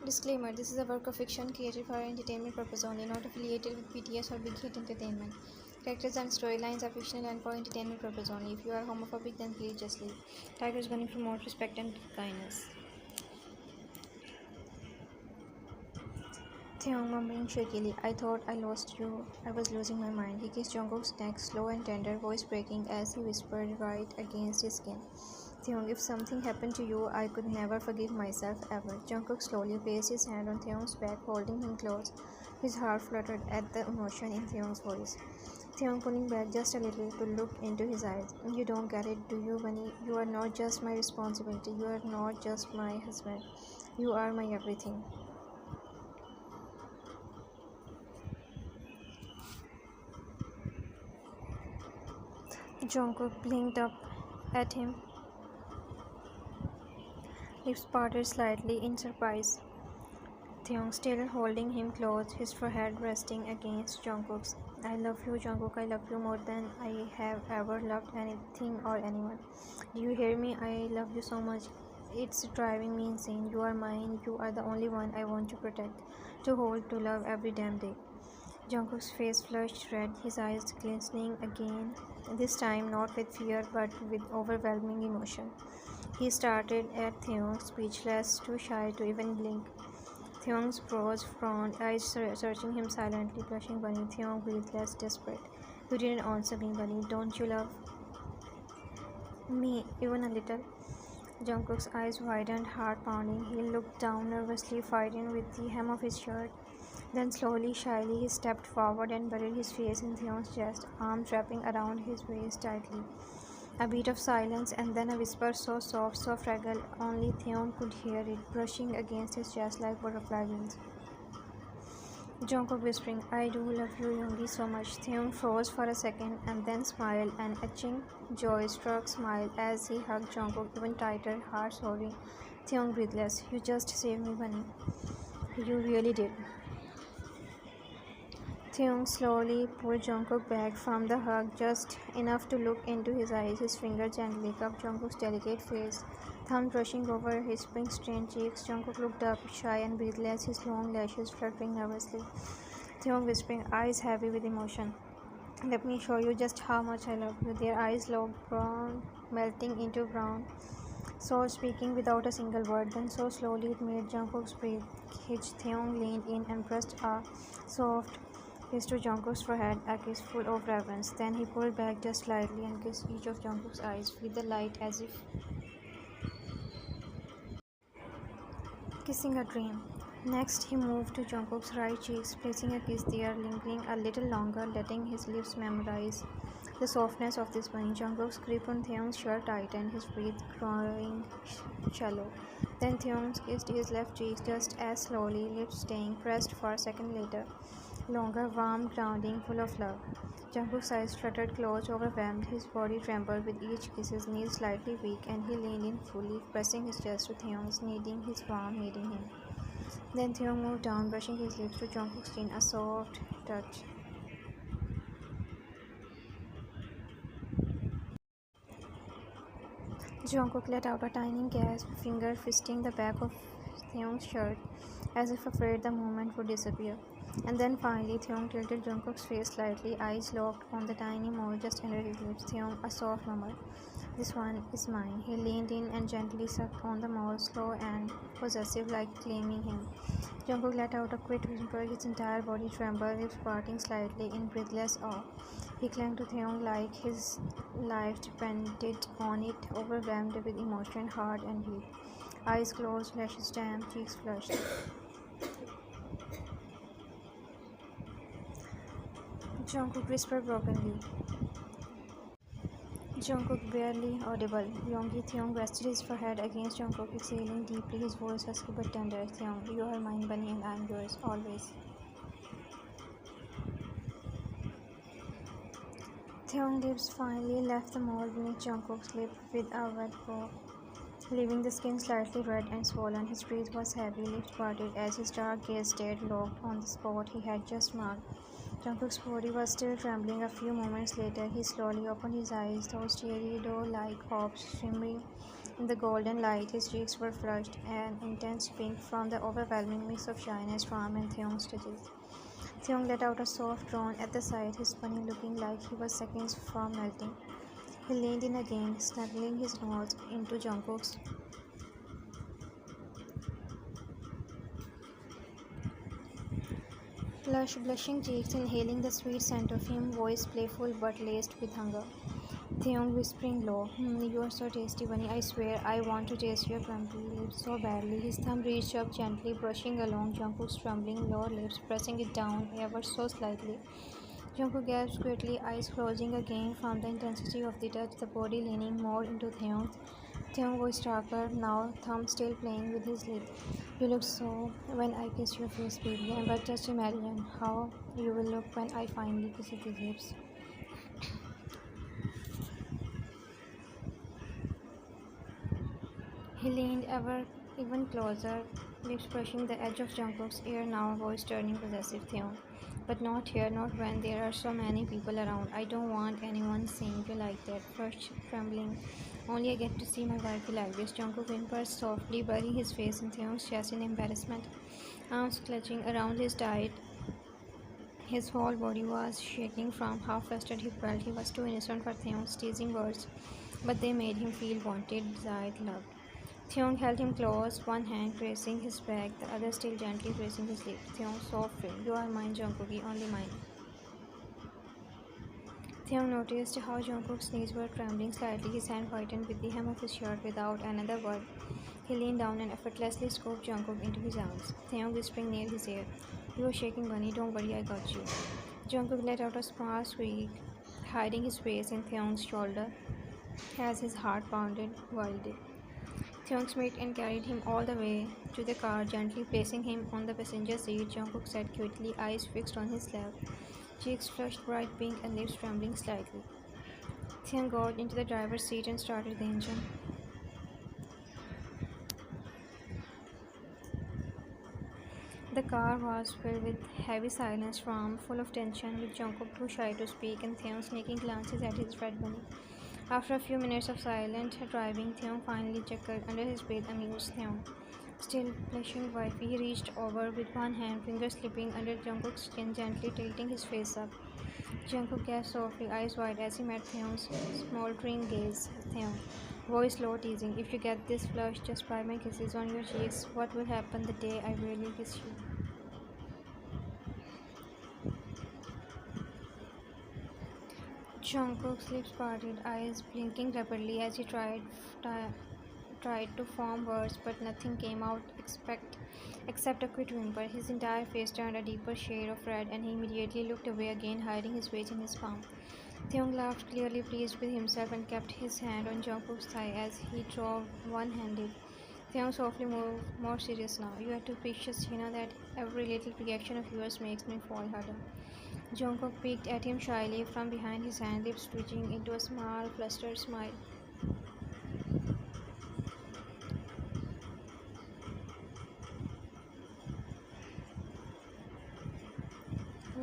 Disclaimer: this is a work of fiction created for entertainment purpose only, not affiliated with BTS or Big Hit Entertainment. Characters and storylines are fictional and for entertainment purpose only. If you are homophobic, then please just leave. Tigers Bunny promote respect and kindness. Taehyung mumbling shakily, I thought I lost you. I was losing my mind. He kissed Jungkook's neck, slow and tender, voice breaking as he whispered right against his skin. Taehyung, if something happened to you, I could never forgive myself ever. Jungkook slowly placed his hand on Taehyung's back, holding him close. His heart fluttered at the emotion in Taehyung's voice. Taehyung pulling back just a little to look into his eyes. You don't get it, do you, Bunny? You are not just my responsibility. You are not just my husband. You are my everything. Jungkook blinked up at him, lips parted slightly in surprise. Taehyung still holding him close, his forehead resting against Jungkook's. I love you, Jungkook. I love you more than I have ever loved anything or anyone. Do you hear me? I love you so much. It's driving me insane. You are mine. You are the only one I want to protect, to hold, to love every damn day. Jungkook's face flushed red, his eyes glistening again, this time not with fear but with overwhelming emotion. He started at Taehyung, speechless, too shy to even blink. Taehyung's brows frowned, eyes searching him silently, blushing. Bunny. Taehyung breathed less, desperate. You didn't answer me, Bunny. Don't you love me even a little? Jungkook's eyes widened, heart pounding. He looked down, nervously fighting with the hem of his shirt. Then slowly, shyly, he stepped forward and buried his face in Taehyung's chest, arms wrapping around his waist tightly. A beat of silence, and then a whisper so soft, so fragile, only Taehyung could hear it, brushing against his chest like butterfly wings. Jungkook whispering, I do love you, Yoongi, so much. Taehyung froze for a second and then smiled, an etching, joy-struck smile as he hugged Jungkook even tighter, heart sobbing. Taehyung breathless, you just saved me, Bunny. You really did. Taehyung slowly pulled Jungkook back from the hug, just enough to look into his eyes. His finger gently cupped Jungkook's delicate face, thumb brushing over his pink-stained cheeks. Jungkook looked up, shy and breathless, his long lashes fluttering nervously. Taehyung whispering, eyes heavy with emotion. Let me show you just how much I love you. Their eyes looked brown, melting into brown, so speaking without a single word. Then so slowly it made Jungkook's breath hitch. Taehyung leaned in and pressed a soft kiss to Jungkook's forehead, a kiss full of reverence. Then he pulled back just slightly and kissed each of Jungkook's eyes with the light as if kissing a dream. Next, he moved to Jungkook's right cheeks, placing a kiss there, lingering a little longer, letting his lips memorize the softness of this bunny. Jungkook's grip on Taehyung's shirt tightened, his breath growing shallow. Then Taehyung kissed his left cheek just as slowly, lips staying pressed for a second later. Longer, warm, grounding, full of love. Jungkook's eyes fluttered closed, overwhelmed. His body trembled with each kiss, his knees slightly weak, and he leaned in fully, pressing his chest to Taehyung's, needing his warmth, needing him. Then Taehyung moved down, brushing his lips to Jungkook's chin, a soft touch. Jungkook let out a tiny gasp, finger fisting the back of Taehyung's shirt, as if afraid the moment would disappear. And then finally, Taehyung tilted Jungkook's face slightly, eyes locked on the tiny mole just under his lips. Taehyung, a soft murmur. This one is mine. He leaned in and gently sucked on the mole, slow and possessive, like claiming him. Jungkook let out a quick whisper, his entire body trembled, lips parting slightly in breathless awe. He clung to Taehyung like his life depended on it, overwhelmed with emotion, heart and heat. Eyes closed, lashes damp, cheeks flushed. Jungkook whispered brokenly. Jungkook barely audible. Yoongi. Taehyung rested his forehead against Jungkook, exhaling deeply, his voice husky but tender. Taehyung, you are mine, Bunny, and I am yours, always. Taehyung's lips finally left the mold beneath Jungkook's lip with a wet poke, leaving the skin slightly red and swollen. His breath was heavy, lips parted as his dark gaze stayed locked on the spot he had just marked. Jungkook's body was still trembling. A few moments later, he slowly opened his eyes, those teary, doe-like hopes shimmering In the golden light, his cheeks were flushed, an intense pink from the overwhelming mix of shyness, charm, and Taehyung's touches. Taehyung let out a soft groan at the sight, his bunny looking like he was seconds from melting. He leaned in again, snuggling his nose into Jungkook's. Flush, blushing cheeks, inhaling the sweet scent of him, voice playful but laced with hunger. Taehyung whispering low, you are so tasty, bunny. I swear I want to taste your crumpy lips so badly. His thumb reached up gently, brushing along Jungkook's trembling lower lips, pressing it down ever so slightly. Jungkook gasped quickly, eyes closing again from the intensity of the touch, the body leaning more into Taehyung's. Taehyung voice darker, now thumb still playing with his lip. You look so when I kiss your face, baby, but just imagine how you will look when I finally kiss his lips. He leaned even closer, lips brushing the edge of Jungkook's ear now, voice turning possessive. Taehyung. But not here, not when there are so many people around. I don't want anyone seeing you like that. First, trembling. Only I get to see my wife like this. Jungkook whimpered softly, burying his face in Taehyung's chest in embarrassment. Arms clutching around his tight. His whole body was shaking from how flustered he felt. He was too innocent for Taehyung's teasing words, but they made him feel wanted, desired, loved. Taehyung held him close, one hand caressing his back, the other still gently pressing his lips. Taehyung softly, you are mine, Jungkookie, only mine. Taehyung noticed how Jungkook's knees were trembling slightly, his hand whitened with the hem of his shirt without another word. He leaned down and effortlessly scooped Jungkook into his arms. Taehyung whispering near his ear, you are shaking, bunny, don't worry, I got you. Jungkook let out a small squeak, hiding his face in Taehyung's shoulder as his heart pounded wildly. Taehyung smiled and carried him all the way to the car, gently placing him on the passenger seat. Jungkook sat quietly, eyes fixed on his lap, cheeks flushed bright pink and lips trembling slightly. Taehyung got into the driver's seat and started the engine. The car was filled with heavy silence, full of tension, with Jungkook too shy to speak and Taehyung sneaking glances at his red bunny. After a few minutes of silent driving, Taehyung finally chuckled under his breath, amused. Taehyung, still blushing wifey, he reached over with one hand, fingers slipping under Jungkook's chin, gently tilting his face up. Jungkook gasped softly, eyes wide as he met Taehyung's smoldering gaze. Taehyung, voice low, teasing, if you get this flush just by my kisses on your cheeks, what will happen the day I really kiss you? Jungkook's lips parted, eyes blinking rapidly as he tried to form words, but nothing came out except a quick whimper. His entire face turned a deeper shade of red, and he immediately looked away again, hiding his face in his palm. Taehyung laughed, clearly pleased with himself, and kept his hand on Jungkook's thigh as he drove one-handed. Taehyung softly moved, more serious now. You are too precious, you know that every little reaction of yours makes me fall harder. Jungkook peeked at him shyly from behind his hand, lips twitching into a small, flustered smile.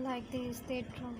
Like this, they draw.